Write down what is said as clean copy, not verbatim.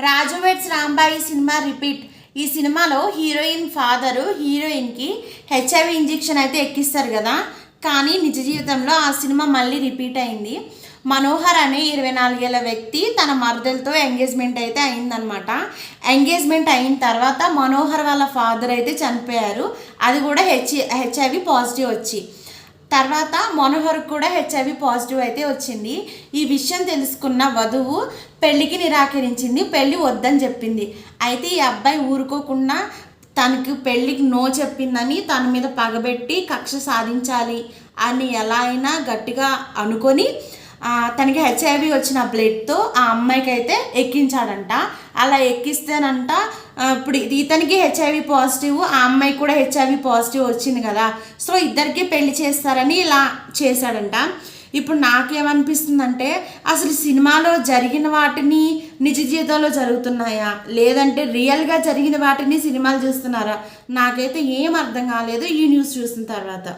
రాజు weds Rambai cinema repeat. ఈ సినిమాలో heroine father హీరోయిన్కి హెచ్ఐవి ఇంజెక్షన్ అయితే ఎక్కిస్తారు కదా, కానీ నిజ జీవితంలో ఆ సినిమా మళ్ళీ రిపీట్ అయింది. మనోహర్ అనే 24 ఏళ్ళ వ్యక్తి తన మరదలతో ఎంగేజ్మెంట్ అయితే అయిందనమాట. ఎంగేజ్మెంట్ అయిన తర్వాత మనోహర్ వాళ్ళ ఫాదర్ అయితే చనిపోయారు. అది కూడా హెచ్ఐవి పాజిటివ్ వచ్చి. తర్వాత మనోహర్ కూడా హెచ్ఐవి పాజిటివ్ అయితే వచ్చింది. ఈ విషయం తెలుసుకున్న వధువు పెళ్ళికి నిరాకరించింది, పెళ్ళి వద్దని చెప్పింది. అయితే ఈ అబ్బాయి ఊరుకోకుండా తనకు పెళ్ళికి నో చెప్పిందని తన మీద పగబెట్టి కక్ష సాధించాలి అని ఎలా అయినా గట్టిగా అనుకొని తనకి హెచ్ఐవి వచ్చిన బ్లడ్తో ఆ అమ్మాయికి అయితే ఎక్కించాడంట. అలా ఎక్కిస్తేనంట ఇప్పుడు ఇతనికి హెచ్ఐవి పాజిటివ్, ఆ అమ్మాయి కూడా హెచ్ఐవి పాజిటివ్ వచ్చింది కదా, సో ఇద్దరికి పెళ్లి చేస్తారని ఇలా చేశాడంట. ఇప్పుడు నాకేమనిపిస్తుందంటే అసలు సినిమాలో జరిగిన వాటిని నిజ జీవితంలో జరుగుతున్నాయా, లేదంటే రియల్గా జరిగిన వాటిని సినిమాలు చూస్తున్నారా? నాకైతే ఏం అర్థం కాలేదు ఈ న్యూస్ చూసిన తర్వాత.